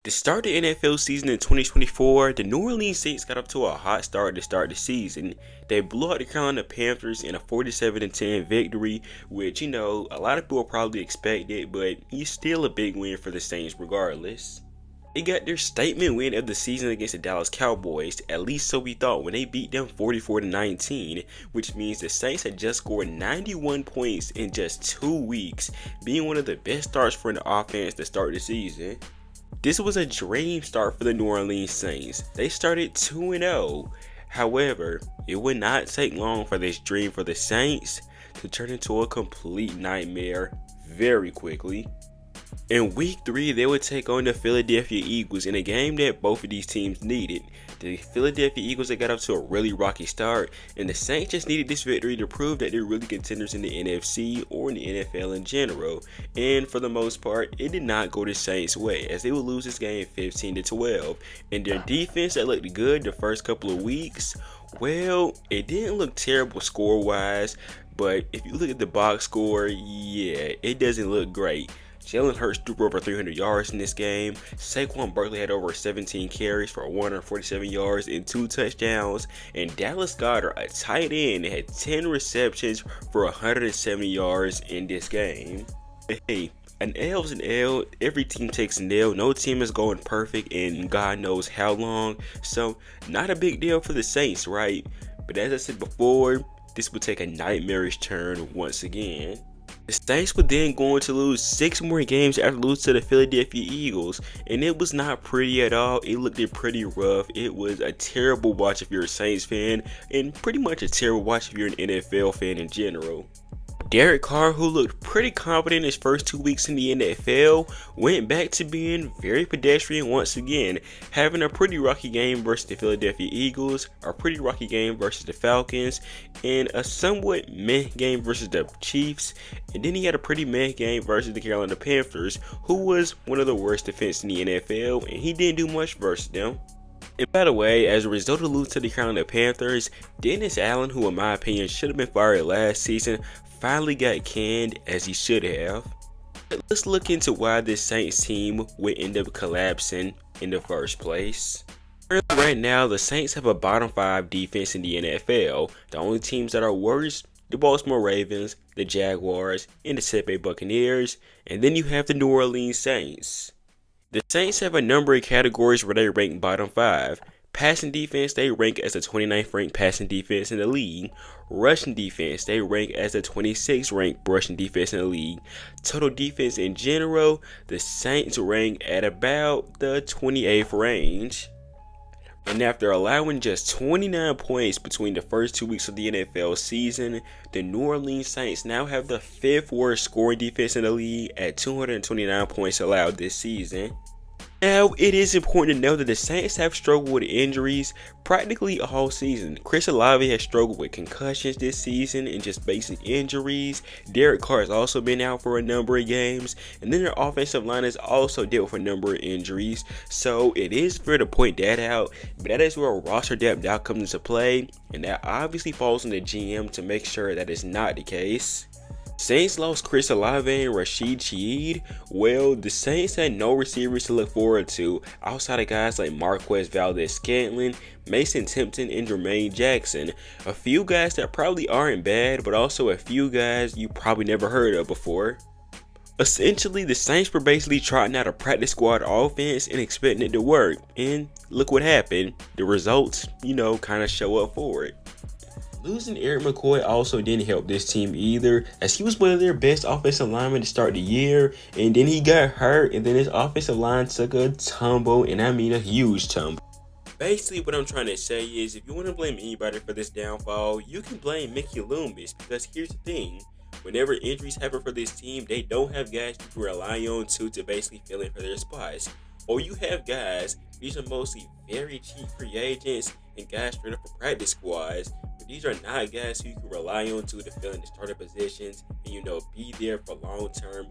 To start the NFL season in 2024, the New Orleans Saints got up to a hot start to start the season. They blew out the Carolina Panthers in a 47-10 victory, which, a lot of people probably expected, but it's still a big win for the Saints regardless. They got their statement win of the season against the Dallas Cowboys, at least so we thought, when they beat them 44-19, which means the Saints had just scored 91 points in just 2 weeks, being one of the best starts for an offense to start the season. This was a dream start for the New Orleans Saints. They started 2-0. However, it would not take long for this dream for the Saints to turn into a complete nightmare very quickly. In week 3, they would take on the Philadelphia Eagles in a game that both of these teams needed. The Philadelphia Eagles had got up to a really rocky start, and the Saints just needed this victory to prove that they're really contenders in the NFC or in the NFL in general. And for the most part, it did not go the Saints' way, as they would lose this game 15-12. And their defense that looked good the first couple of weeks, well, it didn't look terrible score-wise, but if you look at the box score, yeah, it doesn't look great. Jalen Hurts threw for over 300 yards in this game. Saquon Barkley had over 17 carries for 147 yards and 2 touchdowns. And Dallas Goedert, a tight end, had 10 receptions for 170 yards in this game. Hey, an L's an L. Every team takes an L. No team is going perfect in God knows how long. So, not a big deal for the Saints, right? But as I said before, this would take a nightmarish turn once again. The Saints were then going to lose 6 more games after losing to the Philadelphia Eagles, and it was not pretty at all. It looked pretty rough. It was a terrible watch if you're a Saints fan, and pretty much a terrible watch if you're an NFL fan in general. Carr, who looked pretty confident in his first 2 weeks in the NFL, went back to being very pedestrian once again, having a pretty rocky game versus the Philadelphia Eagles, a pretty rocky game versus the Falcons, and a somewhat meh game versus the Chiefs, and then he had a pretty meh game versus the Carolina Panthers, who was one of the worst defense in the NFL, and he didn't do much versus them. And by the way, as a result of losing to the Carolina Panthers, Dennis Allen, who in my opinion should have been fired last season, finally got canned as he should have. But let's look into why this Saints team would end up collapsing in the first place. Right now, the Saints have a bottom 5 defense in the NFL. The only teams that are worse, the Baltimore Ravens, the Jaguars, and the Tampa Bay Buccaneers, and then you have the New Orleans Saints. The Saints have a number of categories where they rank bottom 5. Passing defense, they rank as the 29th ranked passing defense in the league. Rushing defense, they rank as the 26th ranked rushing defense in the league. Total defense in general, the Saints rank at about the 28th range. And after allowing just 29 points between the first 2 weeks of the NFL season, the New Orleans Saints now have the 5th worst scoring defense in the league at 229 points allowed this season. Now, it is important to know that the Saints have struggled with injuries practically all season. Chris Olave has struggled with concussions this season and just basic injuries. Carr has also been out for a number of games. And then their offensive line has also dealt with a number of injuries. So, it is fair to point that out. But that is where roster depth now comes into play. And that obviously falls on the GM to make sure that is not the case. Saints lost Chris Olave and Rashid Shaheed. Well, the Saints had no receivers to look forward to outside of guys like Marquez Valdes-Scantling, Mason Tipton, and Jermaine Jackson. A few guys that probably aren't bad, but also a few guys you probably never heard of before. Essentially, the Saints were basically trotting out a practice squad offense and expecting it to work. And look what happened. The results, kind of show up for it. Losing Eric McCoy also didn't help this team either, as he was one of their best offensive linemen to start the year, and then he got hurt, and then his offensive line took a tumble, and I mean a huge tumble. Basically, what I'm trying to say is, if you want to blame anybody for this downfall, you can blame Mickey Lumis, because here's the thing. Whenever injuries happen for this team, they don't have guys you can rely on to basically fill in for their spots. Or you have guys, these are mostly very cheap free agents and guys straight up for practice squads, but these are not guys who you can rely on to fill in the starter positions and, be there for long-term,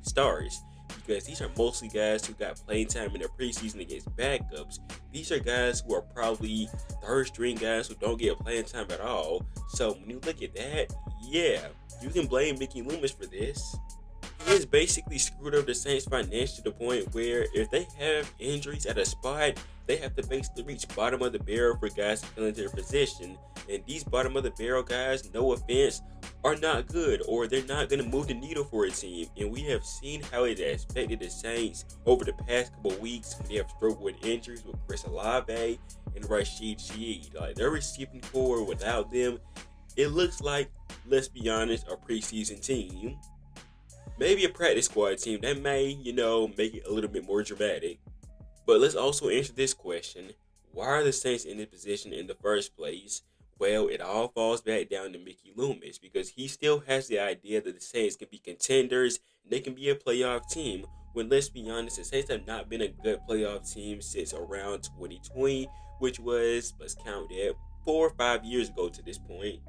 stars. Because these are mostly guys who got playing time in the preseason against backups. These are guys who are probably third-string guys who don't get playing time at all. So when you look at that, yeah, you can blame Mickey Lumis for this. He has basically screwed up the Saints financially to the point where if they have injuries at a spot, they have to basically reach bottom of the barrel for guys to fill into their position. And these bottom of the barrel guys, no offense, are not good, or they're not going to move the needle for a team. And we have seen how it has affected the Saints over the past couple weeks when they have struggled with injuries with Chris Olave and Rashid Shaheed. Like, their receiving core, without them, it looks like, let's be honest, a preseason team. Maybe a practice squad team that may, make it a little bit more dramatic. But let's also answer this question. Why are the Saints in this position in the first place? Well, it all falls back down to Mickey Lumis, because he still has the idea that the Saints can be contenders and they can be a playoff team. When, let's be honest, the Saints have not been a good playoff team since around 2020, which was, let's count that, 4 or 5 years ago to this point.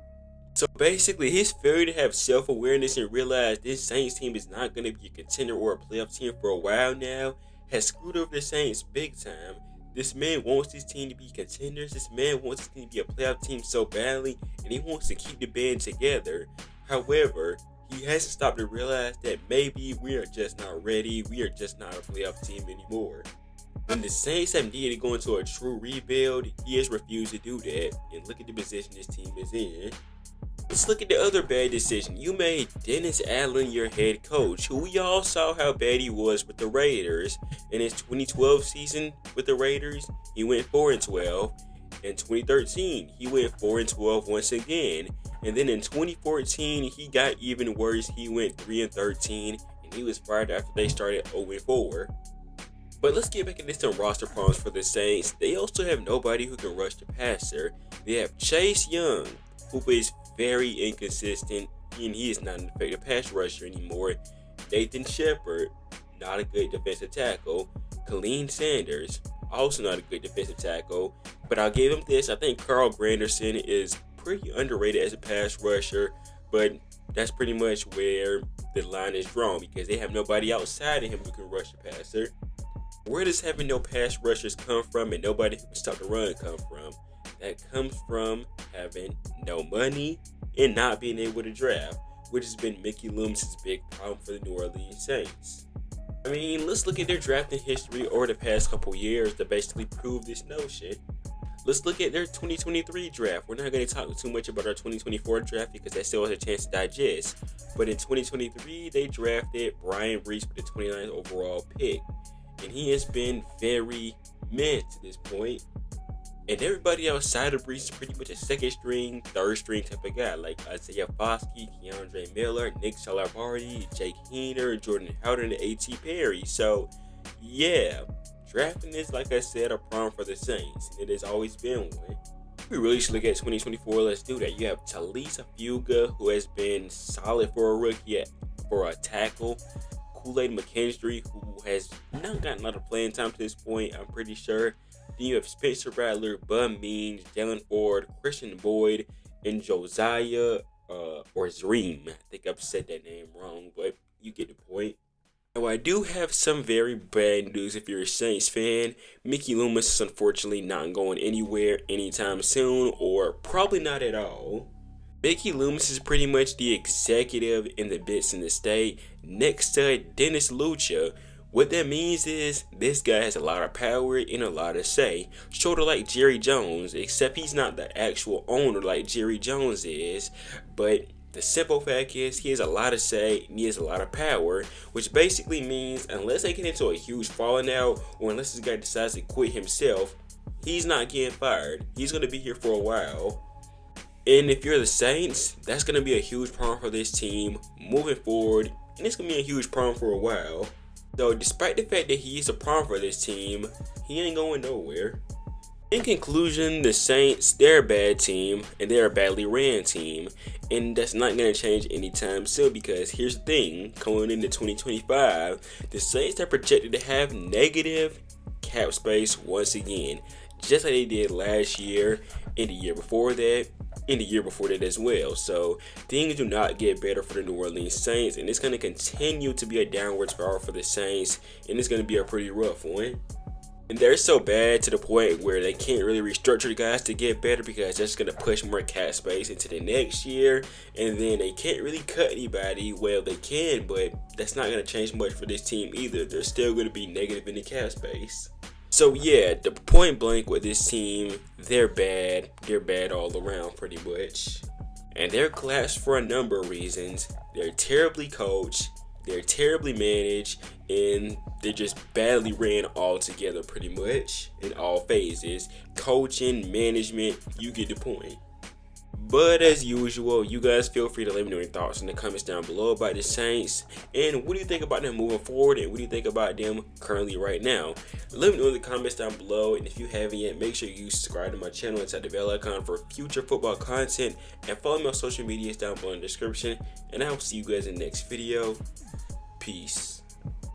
So basically, his failure to have self-awareness and realize this Saints team is not going to be a contender or a playoff team for a while now has screwed over the Saints big time. This man wants this team to be contenders. This man wants this team to be a playoff team so badly, and he wants to keep the band together. However, he hasn't stopped to realize that maybe we are just not ready. We are just not a playoff team anymore. When the Saints have needed to go into a true rebuild, he has refused to do that. And look at the position this team is in. Let's look at the other bad decision. You made Dennis Allen your head coach, who we all saw how bad he was with the Raiders. In his 2012 season with the Raiders, he went 4-12. In 2013, he went 4-12 once again. And then in 2014, he got even worse. He went 3-13, and he was fired after they started 0-4. But let's get back into some roster problems for the Saints. They also have nobody who can rush the passer. They have Chase Young, who is very inconsistent, and he is not an effective pass rusher anymore. Nathan Shepard, not a good defensive tackle. Khalil Sanders, also not a good defensive tackle. But I'll give him this. I think Carl Granderson is pretty underrated as a pass rusher, but that's pretty much where the line is drawn, because they have nobody outside of him who can rush the passer. Where does having no pass rushers come from and nobody who can stop the run come from? That comes from having no money and not being able to draft, which has been Mickey Loomis' big problem for the New Orleans Saints. I mean, let's look at their drafting history over the past couple years to basically prove this notion. Let's look at their 2023 draft. We're not going to talk too much about our 2024 draft because that still has a chance to digest. But in 2023, they drafted Brian Reese with the 29th overall pick. And he has been very mid to this point. And everybody outside of Brees is pretty much a second string, third string type of guy, like Isaiah Foskey, Keandre Miller, Nick Salabardi, Jake Heener, Jordan Howden, and A.T. Perry. So, yeah, drafting is, like I said, a problem for the Saints, and it has always been one. We really should look at 2024. Let's do that. You have Talisa Fuga, who has been solid for a rookie for a tackle. Kool-Aid McKinstry, who has not gotten a lot of playing time to this point, I'm pretty sure. Then you have Spencer Rattler, Bud Means, Jalen Ford, Christian Boyd, and Josiah or Zreem. I think I've said that name wrong, but you get the point. Now, I do have some very bad news if you're a Saints fan. Mickey Loomis is unfortunately not going anywhere anytime soon, or probably not at all. Mickey Loomis is pretty much the executive in the bits in the state next to Dennis Lucha. What that means is this guy has a lot of power and a lot of say, sort of like Jerry Jones, except he's not the actual owner like Jerry Jones is. But the simple fact is he has a lot of say and he has a lot of power, which basically means unless they get into a huge falling out or unless this guy decides to quit himself, he's not getting fired. He's going to be here for a while. And if you're the Saints, that's going to be a huge problem for this team moving forward, and it's going to be a huge problem for a while. So despite the fact that he is a problem for this team, he ain't going nowhere. In conclusion, the Saints, they're a bad team, and they're a badly ran team, and that's not going to change anytime soon, because here's the thing, going into 2025, the Saints are projected to have negative cap space once again, just like they did last year and the year before that. In the year before that as well. So things do not get better for the New Orleans Saints, and it's going to continue to be a downward spiral for the Saints, and it's going to be a pretty rough one. And they're so bad to the point where they can't really restructure the guys to get better, because that's going to push more cap space into the next year. And then they can't really cut anybody. Well, they can, but that's not going to change much for this team either. They're still going to be negative in the cap space. So yeah, the point blank with this team, they're bad. They're bad all around pretty much. And they're collapsed for a number of reasons. They're terribly coached. They're terribly managed, and they're just badly ran all together pretty much in all phases. Coaching, management, you get the point. But as usual, you guys feel free to let me know your thoughts in the comments down below about the Saints. And what do you think about them moving forward? And what do you think about them currently right now? Let me know in the comments down below. And if you haven't yet, make sure you subscribe to my channel and set the bell icon for future football content. And follow me on social medias down below in the description. And I will see you guys in the next video. Peace.